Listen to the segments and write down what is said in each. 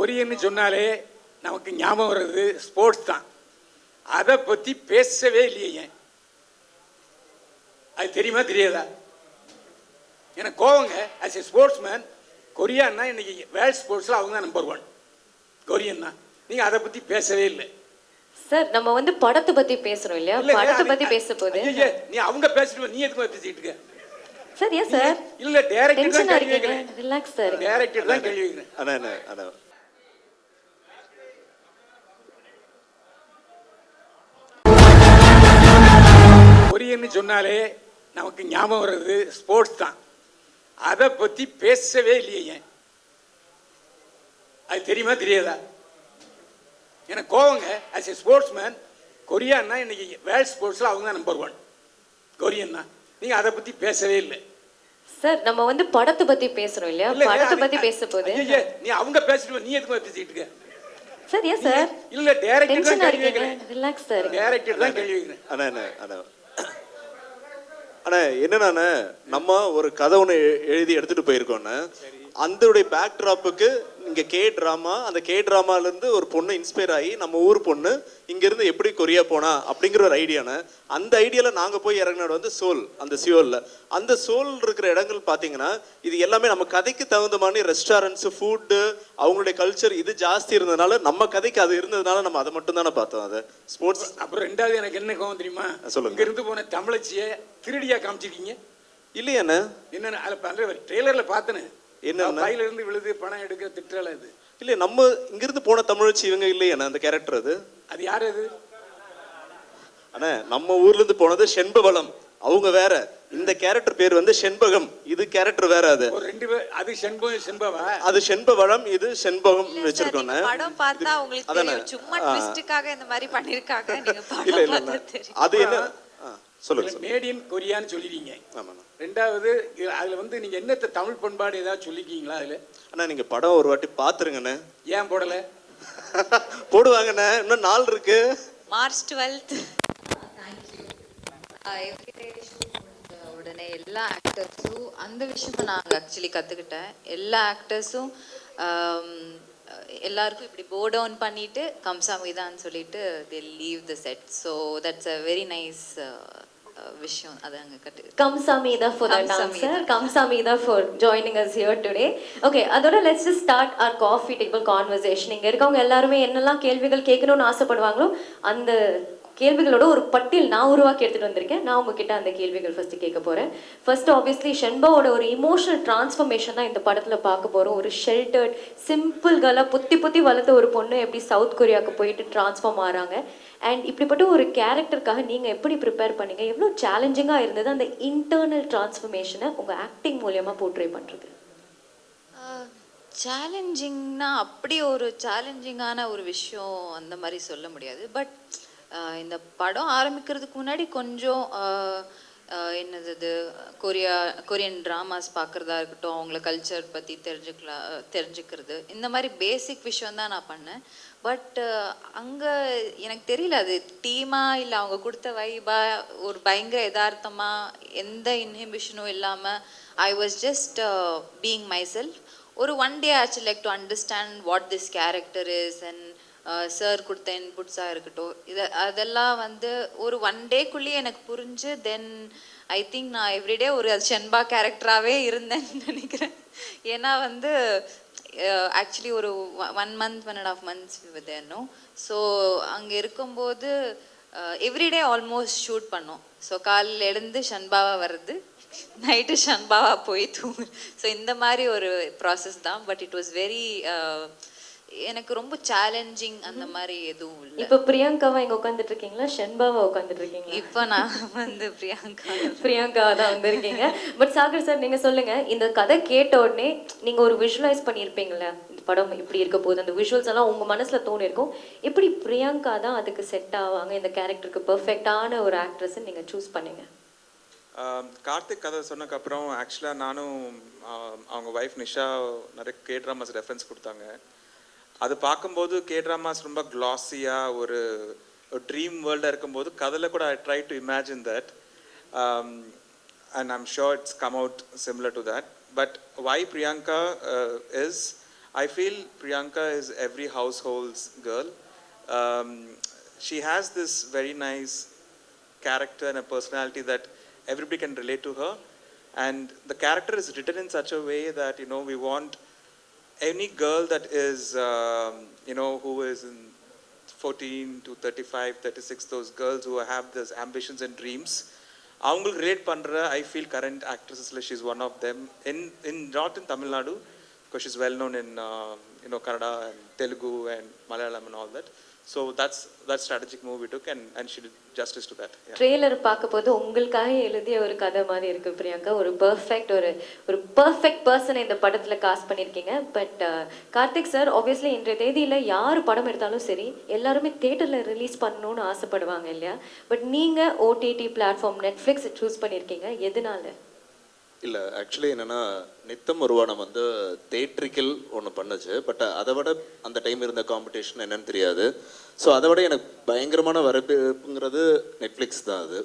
கொரியன்னு சொன்னாலே நமக்கு ஞாபகம் வர்றது ஸ்போர்ட்ஸ் தான். அதை பற்றி பேசவே இல்லையே. ஏன் அது தெரியுமா தெரியாதா? எனக்கு கோவங்க. ஆஸ் ஏ ஸ்போர்ட்ஸ் மேன், கொரியான்னா இன்னைக்கு வேர்ல்ட் ஸ்போர்ட்ஸில் அவங்க தான் நம்பர் 1. கொரியன் தான். நீங்கள் அதை பற்றி பேசவே இல்லை சார். நம்ம வந்து படத்தை பற்றி பேசுகிறோம் இல்லையா? படத்தை பற்றி பேச போது நீ அவங்க பேசிட்டு நீ எதுக்கு பேசிட்டு இருக்க? சார் ஏன் சார்? இல்லை, டைரக்டர் தான் கேள்வி கேட்குறேன். Relax sir. டைரக்டர் தான் கேள்வி கேட்குறேன். அதான் கொரியன்னு சொன்னாலே நமக்கு ஞாபகம் வர்றது ஸ்போர்ட்ஸ் தான். அதை பற்றி பேசவே இல்லையே. ஏன் அது தெரியுமா தெரியாதா? எனக்கு கோவங்க. ஆஸ் ஏ ஸ்போர்ட்ஸ் மேன், கொரியான்னா இன்னைக்கு வேர்ல்ட் ஸ்போர்ட்ஸில் அவங்க தான் நம்பர் 1. கொரியன் தான். நீங்கள் அதை பற்றி பேசவே இல்லை சார். நம்ம வந்து படத்தை பற்றி பேசுகிறோம் இல்லையா? படத்தை பற்றி பேச போது நீ அவங்க பேசிட்டு நீ எதுக்கு பேசிட்டு இருக்க? சார் ஏன் சார்? இல்லை, டைரக்டர் தான் கேள்வி கேட்குறேன். Relax sir. டைரக்டர் தான் கேள்வி கேட்குறேன். அண்ணா என்னன்னா, நம்ம ஒரு கதை ஒன்று எழுதி எடுத்துட்டு போயிருக்கோன்னு, அதோடைய பேக் ட்ராப்புக்கு இங்கே ட்ராமா, அந்த ட்ராமாலேருந்து ஒரு பொண்ணு இன்ஸ்பயர் ஆகி நம்ம ஊர் பொண்ணு இங்கேருந்து எப்படி கொரியா போனா அப்படிங்கிற ஒரு ஐடியானு, அந்த ஐடியாவில் நாங்கள் போய் இறங்கினது வந்து சோல். அந்த சியோலில் அந்த சோல் இருக்கிற இடங்கள் பார்த்தீங்கன்னா, இது எல்லாமே நம்ம கதைக்கு தகுந்த மாதிரி ரெஸ்டாரண்ட்ஸு, ஃபுட்டு, அவங்களுடைய கல்ச்சர் இது ஜாஸ்தி இருந்ததுனால நம்ம கதைக்கு அது இருந்ததுனால நம்ம அதை மட்டும் தானே பார்த்தோம். அது ஸ்போர்ட்ஸ். அப்புறம் ரெண்டாவது எனக்கு என்ன கோவம் தெரியுமா? சொல்லுங்க. இங்கிருந்து போன தமிழச்சியை திருடியா காமிச்சிருக்கீங்க இல்லையாண்ணே? என்னன்னு அதில் ட்ரெய்லரில் பார்த்தேன்னு. என்ன கையில இருந்து விழுது பணம் எடுக்கிற திட்டல இது இல்ல. நம்ம இங்கிருந்து போன தமிழச்சி இவங்க இல்லையா அந்த கேரக்டர்? அது யாரு? அது அண்ணா, நம்ம ஊர்ல இருந்து போனது செண்பவளம், அவங்க வேற. இந்த கேரக்டர் பேர் வந்து செண்பகம், இது கேரக்டர் வேற. அது ஒரு ரெண்டு பேர். அது செண்பவா, அது செண்பவளம், இது செண்பகம் வச்சிருக்கோம். படம் பார்த்தா உங்களுக்கு தெரியும். சும்மா ட்விஸ்டுக்காக இந்த மாதிரி பண்ணிருக்காங்க. நீங்க இல்ல இல்ல அது என்ன சொல்லுங்க. மேட் இன் கொரியான்னு சொல்லிருக்கீங்க. ஆமாண்ணா. ரெண்டாவது அதுல வந்து நீங்க என்னத்த தமிழ் பண்பாடு ஏதாவது சொல்லிருக்கீங்களா அதுல? அண்ணா நீங்க படம் ஒரு வாட்டி பாத்துருங்கண்ணே. ஏன் போடல? போடுவாங்கண்ணே, இன்னும் நாள் இருக்கு. மார்ச் 12th உடனே எல்லா ஆக்டர்ஸும் அந்த விஷயமும் நாங்கள் ஆக்சுவலி கற்றுக்கிட்டேன். எல்லா ஆக்டர்ஸும் எல்லாருக்கும் இப்படி போ டவுன் பண்ணிட்டு கம்சாமிதான்னு சொல்லிட்டு they leave the set. So that's a very nice விஷயம். அதை அங்கே கற்று Kamsamida for that answer. Kamsamida for joining us here today. Okay, அதோட let's just start our coffee table conversation. இங்கே இருக்கவங்க எல்லாருமே என்னெல்லாம் கேள்விகள் கேட்கணும்னு ஆசைப்படுவாங்களோ அந்த கேள்விகளோட ஒரு பட்டியல் நான் உருவாக்கி எடுத்துகிட்டு வந்திருக்கேன். நான் உங்ககிட்ட அந்த கேள்விகள் ஃபஸ்ட்டு கேட்க போகிறேன். ஃபர்ஸ்ட் ஆப்வியஸ்லி ஷென்பாவோட ஒரு இமோஷனல் டிரான்ஸ்ஃபர்மேஷன் தான் இந்த படத்தில் பார்க்க போகிறோம். ஒரு ஷெல்டர்ட் சிம்பிள் கேர்ளாக பொத்தி வளர்த்த ஒரு பொண்ணு எப்படி சவுத் கொரியாவுக்கு போயிட்டு டிரான்ஸ்ஃபார்ம் ஆகிறாங்க. அண்ட் இப்படிப்பட்ட ஒரு கேரக்டருக்காக நீங்கள் எப்படி ப்ரிப்பேர் பண்ணீங்க? எவ்வளோ சேலஞ்சிங்காக இருந்தது அந்த இன்டர்னல் டிரான்ஸ்ஃபர்மேஷனை உங்கள் ஆக்டிங் மூலயமா போர்ட்ரே பண்ணுறது? சேலஞ்சிங்னா அப்படி ஒரு சேலஞ்சிங்கான ஒரு விஷயம் அந்த மாதிரி சொல்ல முடியாது. பட் இந்த படம் ஆரம்பிக்கிறதுக்கு முன்னாடி கொஞ்சம் என்னது கொரியன் ட்ராமாஸ் பார்க்குறதா இருக்கட்டும், அவங்கள கல்ச்சர் பற்றி தெரிஞ்சுக்கிறது, இந்த மாதிரி பேசிக் விஷயம் தான் நான் பண்ணேன். பட் அங்கே எனக்கு தெரியல அது டீமாக இல்லை அவங்க கொடுத்த வைபா, ஒரு பயங்கர யதார்த்தமாக எந்த இன்ஹிபிஷனும் இல்லாமல் I was just being my self. ஒரு ஒன் டே ஆச்சு like to understand what this character is and sir கொடுத்த இன்புட்ஸாக இருக்கட்டும், அதெல்லாம் வந்து ஒரு ஒன் டேக்குள்ளேயே எனக்கு புரிஞ்சு தென் ஐ திங்க் நான் எவ்ரிடே ஒரு ஷென்பா கேரக்டராகவே இருந்தேன்னு நினைக்கிறேன். ஏன்னா வந்து ஆக்சுவலி ஒரு 1 month 1.5 months விதேனோ. ஸோ அங்கே இருக்கும்போது எவ்ரிடே ஆல்மோஸ்ட் ஷூட் பண்ணோம். ஸோ காலையில் எழுந்து ஷன்பாவாக வர்றது, நைட்டு ஷன்பாவா போய் தூங்கு. ஸோ இந்த மாதிரி ஒரு ப்ராசஸ் தான். பட் இட் வாஸ் வெரி எனக்கு ரொம்ப சேலஞ்சிங் அந்த மாதிரி எதுவும் இல்லை. இப்போ பிரியங்காவா இங்கே உட்காந்துட்டு இருக்கீங்களா, ஷென்பாவா உட்காந்துட்டு இருக்கீங்க? இப்போ நான் வந்து பிரியங்காவா தான் வந்திருக்கீங்க. பட் சாகர் சார் நீங்கள் சொல்லுங்கள், இந்த கதை கேட்ட உடனே நீங்கள் ஒரு விஷுவலைஸ் பண்ணியிருப்பீங்களே இந்த படம் இப்படி இருக்க போகுது, அந்த விஷுவல்ஸ் எல்லாம் உங்கள் மனசில் தோணிருக்கும். எப்படி பிரியங்கா தான் அதுக்கு செட் ஆவாங்க, இந்த கேரக்டருக்கு பர்ஃபெக்டான ஒரு ஆக்ட்ரஸ்ன்னு நீங்கள் சூஸ் பண்ணீங்க? கார்த்திக் கதை சொன்னதுக்கப்புறம் ஆக்சுவலாக நானும் அவங்க ஒய்ஃப் நிஷா நிறைய ட்ராமாஸ் ரெஃபரன்ஸ் கொடுத்தாங்க. அது பார்க்கும்போது ட்ராமாஸ் ரொம்ப க்ளாஸியாக ஒரு ட்ரீம் வேர்ல்டாக இருக்கும்போது கதையில் கூட I try to imagine that and I'm sure it's come out similar to that. But why Priyanka is I feel Priyanka is every household's girl. Um, she has this very nice character and a personality that everybody can relate to her. And the character is written in such a way that, you know, we want any girl that is, you know, who is in 14 to 35, 36, those girls who have those ambitions and dreams, அவங்களுக்கு relate பண்ணுற I feel current ஆக்ட்ரஸஸில் she's one of them in not in Tamil Nadu because she's well known in you know Kannada and Telugu and Malayalam and all that so that's strategic move we took and she did justice to that. Trailer பார்க்கும்போது உங்களுக்காக எழுதிய ஒரு கதை மாதிரி இருக்கு பிரியங்கா. ஒரு perfect பர்சனை இந்த படத்துல காஸ்ட் பண்ணியிருக்கீங்க. பட் கார்த்திக் சார், ஆப்வியஸ்லி இன்றைய தேதியில யார் படம் எடுத்தாலும் சரி எல்லாருமே தியேட்டர்ல ரிலீஸ் பண்ணணும்னு ஆசைப்படுவாங்க இல்லையா? பட் நீங்க ஓடிடி பிளாட்ஃபார்ம் நெட்ஃப்ளிக்ஸ் சூஸ் பண்ணியிருக்கீங்க, எதனால? இல்லை, ஆக்சுவலி என்னென்னா நித்தம் ஒருவானம் வந்து தேட்ரிக்கல் ஒன்று பண்ணுச்சு. பட் அதை விட அந்த டைம் இருந்த காம்படிஷன் என்னன்னு தெரியாது. ஸோ அதை விட எனக்கு பயங்கரமான வரவேற்புங்கிறது நெட்ஃப்ளிக்ஸ் தான் அது.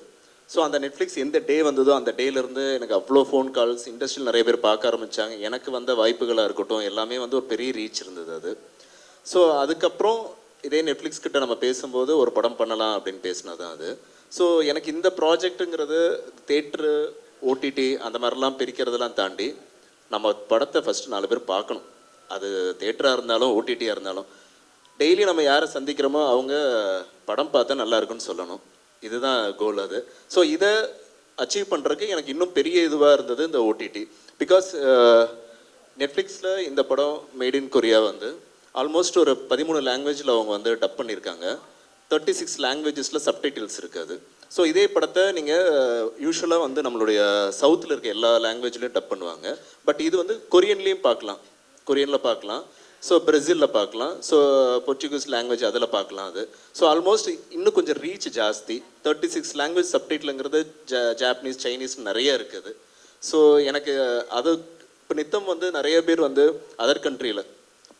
ஸோ அந்த நெட்ஃப்ளிக்ஸ் எந்த டே வந்ததோ அந்த டேலேருந்து எனக்கு அவ்வளோ ஃபோன் கால்ஸ், இண்டஸ்ட்ரியில் நிறைய பேர் பார்க்க ஆரம்பித்தாங்க. எனக்கு வந்த வாய்ப்புகளாக இருக்கட்டும் எல்லாமே வந்து ஒரு பெரிய ரீச் இருந்தது அது. ஸோ அதுக்கப்புறம் இதே நெட்ஃப்ளிக்ஸ் கிட்ட நம்ம பேசும்போது ஒரு படம் பண்ணலாம் அப்படின்னு பேசினதான் அது. ஸோ எனக்கு இந்த ப்ராஜெக்ட்டுங்கிறது தேட்ரு, ஓடிடி அந்த மாதிரிலாம் பிரிக்கிறதெல்லாம் தாண்டி நம்ம படத்தை ஃபஸ்ட்டு 4 பேர் பார்க்கணும். அது தேட்டராக இருந்தாலும் ஓடிடியாக இருந்தாலும் டெய்லி நம்ம யாரை சந்திக்கிறோமோ அவங்க படம் பார்த்தா நல்லா இருக்குன்னு சொல்லணும். இதுதான் கோல் அது. ஸோ இதை அச்சீவ் பண்ணுறதுக்கு எனக்கு இன்னும் பெரிய இதுவாக இருந்தது இந்த ஓடிடி. பிகாஸ் நெட்ஃப்ளிக்ஸில் இந்த படம் மேட் இன் கொரியா வந்து ஆல்மோஸ்ட் ஒரு 13 லாங்குவேஜில் அவங்க வந்து டப் பண்ணியிருக்காங்க. 36 லாங்குவேஜஸில் சப்டைட்டில்ஸ் இருக்காது. ஸோ இதே படத்தை நீங்கள் யூஸ்வலாக வந்து நம்மளுடைய சவுத்தில் இருக்க எல்லா லாங்குவேஜ்லேயும் டப் பண்ணுவாங்க. பட் இது வந்து கொரியன்லேயும் பார்க்கலாம், கொரியனில் பார்க்கலாம், ஸோ பிரேசிலில் பார்க்கலாம், ஸோ போர்ச்சுகீஸ் லாங்குவேஜ் அதில் பார்க்கலாம் அது. ஸோ ஆல்மோஸ்ட் இன்னும் கொஞ்சம் ரீச் ஜாஸ்தி. 36 லாங்குவேஜ் சப்டைட்டிலுங்கிறது ஜாப்பனீஸ், சைனீஸ் நிறைய இருக்குது. ஸோ எனக்கு அது இப்போ நித்தம் வந்து நிறைய பேர் வந்து அதர் கண்ட்ரியில்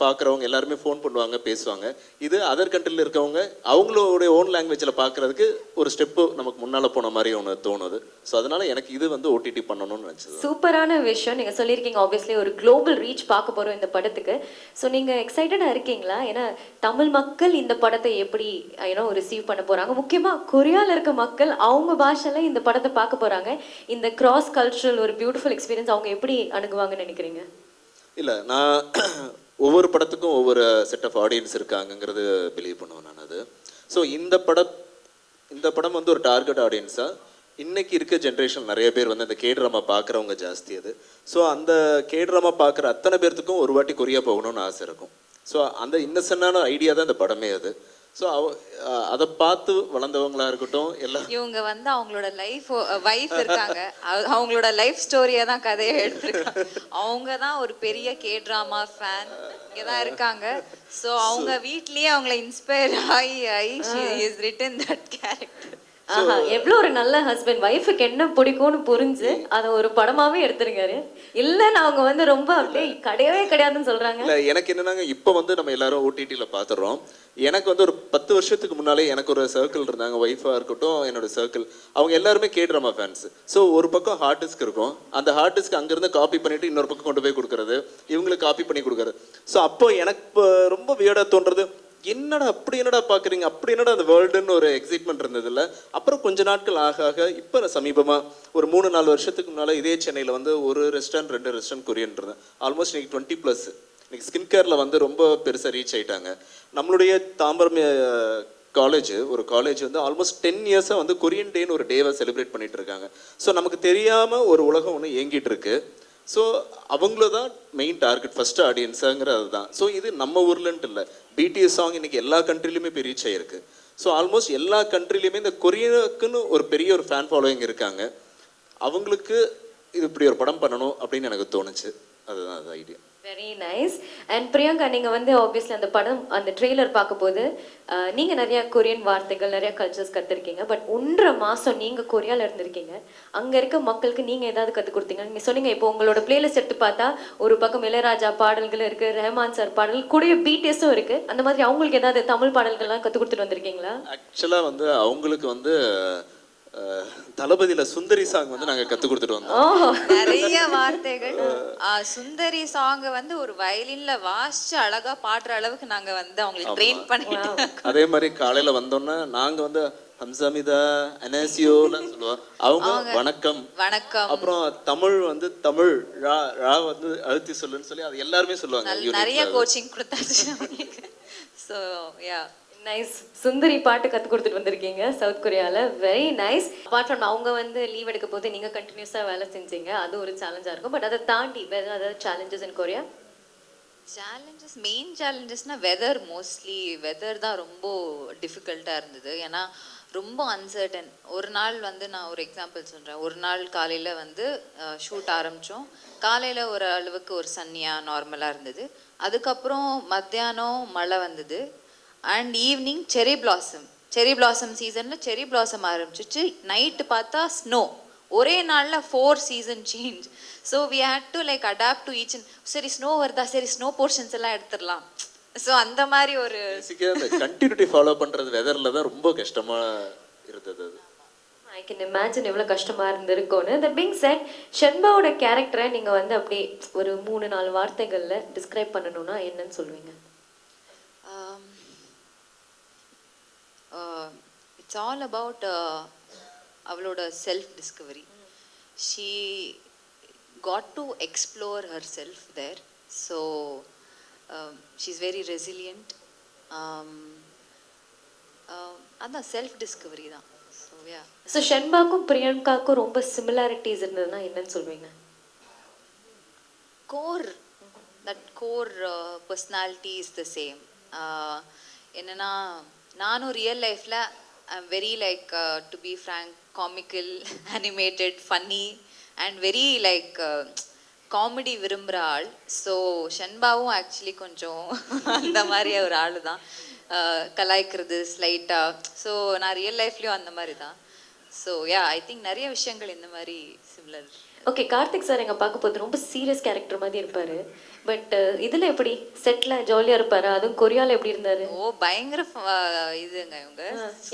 பார்க்குறவங்க எல்லாருமே ஃபோன் பண்ணுவாங்க, பேசுவாங்க. இது அதர் கண்ட்ரியில் இருக்கவங்க அவங்களுடைய ஓன் லாங்குவேஜில் பார்க்குறதுக்கு ஒரு ஸ்டெப்பு நமக்கு முன்னால் போன மாதிரி ஒன்று தோணுது. ஸோ அதனால் எனக்கு இது வந்து ஓடிடி பண்ணணும்னு நினச்சது. சூப்பரான விஷயம் நீங்கள் சொல்லியிருக்கீங்க. ஆப்வியஸ்லி ஒரு குளோபல் ரீச் பார்க்க போகிறோம் இந்த படத்துக்கு. ஸோ நீங்கள் எக்ஸைட்டடாக இருக்கீங்களா? ஏன்னா தமிழ் மக்கள் இந்த படத்தை எப்படி ஏன்னா ரிசீவ் பண்ண போகிறாங்க, முக்கியமாக கொரியாவில் இருக்க மக்கள் அவங்க பாஷையில் இந்த படத்தை பார்க்க போகிறாங்க. இந்த கிராஸ் கல்ச்சுரல் ஒரு பியூட்டிஃபுல் எக்ஸ்பீரியன்ஸ் அவங்க எப்படி அணுகுவாங்கன்னு நினைக்கிறீங்க? இல்லை, நான் ஒவ்வொரு படத்துக்கும் ஒவ்வொரு செட் ஆஃப் ஆடியன்ஸ் இருக்காங்கங்கிறது பிலீவ் பண்ணுவேன் நான் அது. ஸோ இந்த படம் வந்து ஒரு டார்கெட் ஆடியன்ஸாக இன்னைக்கு இருக்க ஜென்ரேஷன் நிறைய பேர் வந்து அந்த கேட்ராமா பார்க்குறவங்க ஜாஸ்தி அது. ஸோ அந்த கேட்ராமா பார்க்குற அத்தனை பேர்த்துக்கும் ஒரு வாட்டி கொரியா போகணும்னு ஆசை இருக்கும். ஸோ அந்த இன்னசென்டான ஐடியா தான் இந்த படமே அது. ஸோ அதை பார்த்து வளர்ந்தவங்களா இருக்கட்டும் எல்லாம் இவங்க வந்து அவங்களோட வைஃப் இருக்காங்க, அவங்களோட லைஃப் ஸ்டோரியை தான் கதையை எடுத்திருக்காங்க. அவங்க தான் ஒரு பெரிய K-drama ஃபேன் இங்கே தான் இருக்காங்க. ஸோ அவங்க வீட்லயே அவங்கள இன்ஸ்பயர் ஆகி she is written that character. ஆஹா, எவ்வளோ ஒரு நல்ல ஹஸ்பண்ட். வைஃபுக்கு என்ன பிடிக்கும்னு புரிஞ்சு அதை ஒரு படமாவே எடுத்துருக்காரு. இல்லைன்னு அவங்க வந்து ரொம்ப அப்படியே கிடையவே கிடையாதுன்னு சொல்றாங்க. இல்லை, எனக்கு என்னன்னாங்க இப்போ வந்து நம்ம எல்லாரும் ஓடிடியில் பார்த்துடுறோம். எனக்கு வந்து ஒரு 10 வருஷத்துக்கு முன்னாலே எனக்கு ஒரு சர்க்கிள் இருந்தாங்க, ஒய்ஃபாக இருக்கட்டும் என்னோட சர்க்கிள், அவங்க எல்லாருமே K-drama ஃபேன்ஸ். ஸோ ஒரு பக்கம் ஹார்ட் டிஸ்க் இருக்கும், அந்த ஹார்ட் டிஸ்க் அங்கேருந்து காப்பி பண்ணிட்டு இன்னொரு பக்கம் கொண்டு போய் கொடுக்குறது, இவங்களுக்கு காப்பி பண்ணி கொடுக்குறது. ஸோ அப்போ எனக்கு இப்போ ரொம்ப வியர்டாக தோன்றது, என்னடா அப்படி என்னடா பார்க்குறீங்க, அப்படி என்னடா அந்த வேர்ல்டுன்னு ஒரு எக்ஸைட்மெண்ட் இருந்தது இல்லை. அப்புறம் கொஞ்ச நாட்கள் ஆக இப்போ சமீபமாக ஒரு 3-4 வருஷத்துக்கு முன்னால் இதே சென்னையில் வந்து ஒரு ரெஸ்டாரண்ட் 2 ரெஸ்டாரண்ட் கொரியன் இருந்தேன். ஆல்மோஸ்ட் இன்னைக்கு 20+. இன்னைக்கு ஸ்கின் கேரில் வந்து ரொம்ப பெருசாக ரீச் ஆகிட்டாங்க. நம்மளுடைய தாம்பரம் ஒரு காலேஜ் வந்து ஆல்மோஸ்ட் 10 இயர்ஸாக வந்து கொரியன் டேன்னு ஒரு டேவை செலிப்ரேட் பண்ணிட்டு இருக்காங்க. ஸோ நமக்கு தெரியாமல் ஒரு உலகம் ஒன்று இயங்கிட்டு இருக்கு. ஸோ அவங்கள தான் மெயின் டார்கெட், ஃபர்ஸ்ட் ஆடியன்ஸுங்கிறது தான். ஸோ இது நம்ம ஊர்லன்ட்டு இல்லை, பிடிஎஸ் சாங் இன்னைக்கு எல்லா கண்ட்ரிலையுமே போய் ரீச் ஆகிருக்கு. ஸோ ஆல்மோஸ்ட் எல்லா கண்ட்ரிலையுமே இந்த கொரியனுக்குன்னு ஒரு பெரிய ஒரு ஃபேன் ஃபாலோயிங் இருக்காங்க. அவங்களுக்கு இது இப்படி ஒரு படம் பண்ணணும் அப்படின்னு எனக்கு தோணுச்சு. அதுதான் அது idea. Very nice. And Priyanka, நீங்கள் வந்து ஆப்வியஸ்லி அந்த படம் அந்த ட்ரெய்லர் பார்க்கும்போது நீங்கள் நிறைய கொரியன் வார்த்தைகள் நிறைய கல்ச்சர்ஸ் கற்றுருக்கீங்க. பட் 1.5 மாதம் நீங்கள் கொரியாவில் இருந்திருக்கீங்க. அங்கே இருக்க மக்களுக்கு நீங்கள் ஏதாவது கற்றுக் கொடுத்தீங்க? நீங்கள் சொன்னீங்க இப்போ உங்களோட பிளேலிஸ்ட் எடுத்து பார்த்தா ஒரு பக்கம் இளையராஜா பாடல்கள் இருக்குது, ரஹ்மான் சார் பாடல்கள் கூடிய பிடிஎஸும் இருக்குது. அந்த மாதிரி அவங்களுக்கு ஏதாவது தமிழ் பாடல்கள்லாம் கற்றுக் கொடுத்துட்டு வந்திருக்கீங்களா? ஆக்சுவலாக வந்து அவங்களுக்கு வந்து தளபதியில சுந்தரி சாங் வந்து நாங்க கத்து கொடுத்துட்டு வந்தோம். ஓ நிறைய வார்த்தைகள். சுந்தரி சாங் வந்து ஒரு வயலின்ல வாசிச்சு அழகா பாடுற அளவுக்கு நாங்க வந்து அவங்களுக்கு ட்ரெயின் பண்ணிட்டோம். அதே மாதிரி காலையில வந்தோன்னா நாங்க வந்து ஹம்சாமிதா அனாசியோலாம் சொல்லுவோம், அவங்க வணக்கம் வணக்கம். அப்புறம் தமிழ் வந்து தமிழ் ரா ரா வந்து அழுத்தி சொல்லுன்னு சொல்லி அது எல்லாருமே சொல்லுவாங்க. நிறைய கோச்சிங் கொடுத்தாச்சு அவங்களுக்கு. So yeah nice. சுந்தரி பாட்டு கத்து கொடுத்துட்டு வந்திருக்கீங்க சவுத் கொரியால. Very nice. அப்பார்ட் ஃப்ரம் அவங்க வந்து லீவ் எடுக்க போது நீங்க கண்டினியூஸா வேலை செஞ்சீங்க, அது ஒரு சேலஞ்சா இருக்கும். பட் அதை தாண்டி வேற ஏதாவது challenges in Korea? Challenges, main சேலஞ்சஸ்னா வெதர். மோஸ்ட்லி வெதர் தான் ரொம்ப டிஃபிகல்ட்டாக இருந்தது. ஏன்னா ரொம்ப அன்சர்டன். ஒரு நாள் வந்து நான் ஒரு எக்ஸாம்பிள் சொல்கிறேன். ஒரு நாள் காலையில் வந்து ஷூட் ஆரம்பித்தோம். காலையில் ஒரு அளவுக்கு ஒரு சன்னியாக நார்மலாக இருந்தது. அதுக்கப்புறம் மத்தியானம் மழை வந்தது. அண்ட் ஈவினிங் செரி பிளாசம் சீசனில் செரி பிளாசம் ஆரம்பிச்சிச்சு. நைட்டு பார்த்தா ஸ்னோ. ஒரே நாளில் 4 season change. So we had to like adapt to each. சரி ஸ்னோ வருதா, சரி ஸ்னோ போர்ஷன்ஸ் எல்லாம் எடுத்துடலாம். ஸோ அந்த மாதிரி ஒரு கண்டினியூட்டி ஃபாலோ பண்றது வெதர்ல தான் ரொம்ப கஷ்டமா இருந்தது. அது ஐ கேன் இமேஜின் எவ்வளோ கஷ்டமா இருந்திருக்கும்னு. தட் பீங் செட், ஷென்பாவோட கேரக்டரை நீங்க வந்து அப்படியே ஒரு 3-4 வார்த்தைகள்ல டிஸ்கிரைப் பண்ணணும்னா என்னன்னு சொல்லுவீங்க? இட்ஸ் ஆல் அபவுட் அவளோட self discovery. She got to explore herself there. So she is very resilient. அதான் செல்ஃப் டிஸ்கவரி தான். So yeah. ஸோ ஷென்பாக்கும் பிரியங்காக்கும் ரொம்ப சிமிலாரிட்டிஸ் இருந்ததுன்னா என்னன்னு சொல்வீங்க? Core, that core personality is the same. என்னன்னா நானும் ரியல் லைஃப்பில் I'm very like to be frank comical, animated, funny and very like comedy விரும்புகிற ஆள். ஸோ ஷென்பாவும் ஆக்சுவலி கொஞ்சம் அந்த மாதிரி ஒரு ஆள் தான். கலாய்க்கிறது ஸ்லைட்டாக. ஸோ நான் ரியல் லைஃப்லேயும் அந்த மாதிரி தான். ஸோ யா, ஐ திங்க் நிறைய விஷயங்கள் இந்த மாதிரி சிமிலர். ஓகே, கார்த்திக் சார் எங்க பார்க்க போது ரொம்ப சீரியஸ் கேரக்டர் மாதிரி இருப்பாரு. பட் இதுல எப்படி செட்ல ஜாலியா இருப்பாரு? அதுவும் கொரியால எப்படி இருந்தாரு? ஓ பயங்கர இதுங்க இவங்க.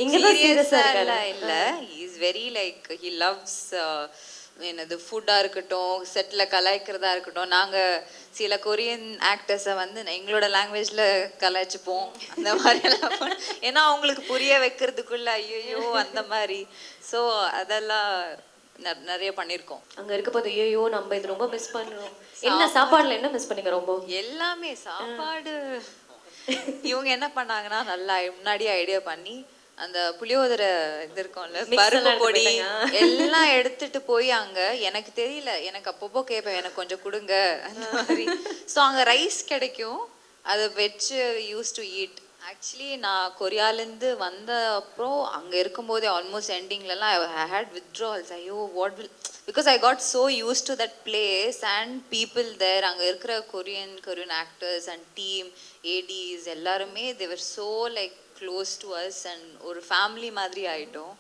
இங்கதான் சீரியஸா இருக்காரு. இல்ல, is very like he loves என்னது ஃபுட்டாக இருக்கட்டும், செட்டில் கலாய்க்கிறதா இருக்கட்டும். நாங்கள் சில கொரியன் ஆக்டர்ஸை வந்து எங்களோட லாங்குவேஜில் கலாய்ச்சிப்போம் அந்த மாதிரியெல்லாம். ஏன்னா அவங்களுக்கு புரிய வைக்கிறதுக்குள்ள ஐயோ அந்த மாதிரி. ஸோ அதெல்லாம் நிறைய பண்ணியிருக்கோம். அங்கே இருக்க போது ஐயோ நம்ம இது ரொம்ப மிஸ் பண்ணுறோம். என்ன சாப்பாடுல என்ன மிஸ் பண்ணீங்க ரொம்ப? எல்லாமே சாப்பாடு. இவங்க என்ன பண்ணாங்கன்னா நல்லா முன்னாடியே ஐடியா பண்ணி அந்த புளியோதரை இது இருக்கும்ல, பருப்பு பொடி எல்லாம் எடுத்துட்டு போய் அங்க, எனக்கு தெரியல, எனக்கு அப்பப்போ கேட்பேன் எனக்கு கொஞ்சம் கொடுங்க அந்த மாதிரி. ஸோ அங்கே ரைஸ் கிடைக்கும், அதை வச்சு யூஸ் டு ஈட். ஆக்சுவலி நான் கொரியாலேருந்து வந்த அப்புறம் அங்கே இருக்கும்போதே ஆல்மோஸ்ட் எண்டிங்லலாம் ஐ ஹேட் வித்ட்ரால்ஸ். ஐயோ what will, because I got so used to that place and people there. அங்கே இருக்கிற Korean actors and team ADs எல்லாருமே they were so like close to us and ஒரு ஃபேமிலி மாதிரி ஆகிட்டோம்.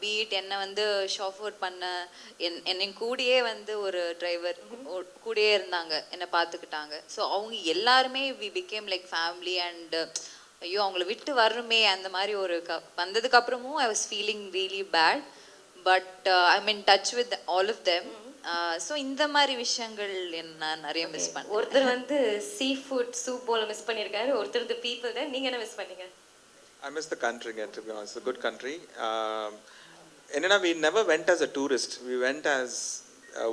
பீட் என்னை வந்து ஷாஃபோர் பண்ண என்னை கூடயே வந்து ஒரு டிரைவர் கூடயே இருந்தாங்க, என்னை பார்த்துக்கிட்டாங்க. ஸோ அவங்க எல்லாருமே we became like family. And ஐயோ அவங்கள விட்டு வரணுமே அந்த மாதிரி ஒரு வந்ததுக்கு அப்புறமும் I was feeling really bad. But I mean touch with all of them. So இந்த மாதிரி விஷயங்கள் என்ன நிறைய மிஸ் பண்ணேன். ஒருத்தர் வந்து சீ ஃபுட் சூப் போல மிஸ் பண்ணியிருக்காரு, ஒருத்தர் தி பீப்புள் தான். நீங்கள் என்ன மிஸ் பண்ணீங்க? I miss the country, to be honest. It's a good country. Enna we never went as a tourist. We went as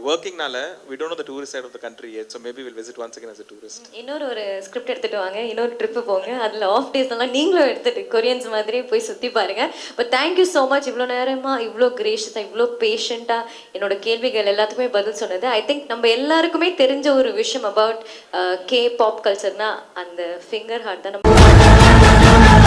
working nala. We don't know the tourist side of the country yet, so maybe we'll visit once again as a tourist. இன்னொரு ஒரு script எடுத்துட்டு வாங்க, இன்னொரு trip போங்க, அதில் of days எல்லாம் நீங்களும் எடுத்துட்டு கொரியன்ஸ் மாதிரி போய் சுற்றி பாருங்க. பட் தேங்க்யூ ஸோ மச், இவ்வளோ நேரமாக இவ்வளோ கிரேஷியஸாக இவ்வளோ பேஷண்ட்டாக என்னோட கேள்விகள் எல்லாத்துக்குமே பதில் சொன்னது. ஐ திங்க் நம்ம எல்லாருக்குமே தெரிஞ்ச ஒரு விஷயம் அபவுட் கே பாப் கல்ச்சர்னா அந்த ஃபிங்கர் ஹார்ட் தான். நம்ம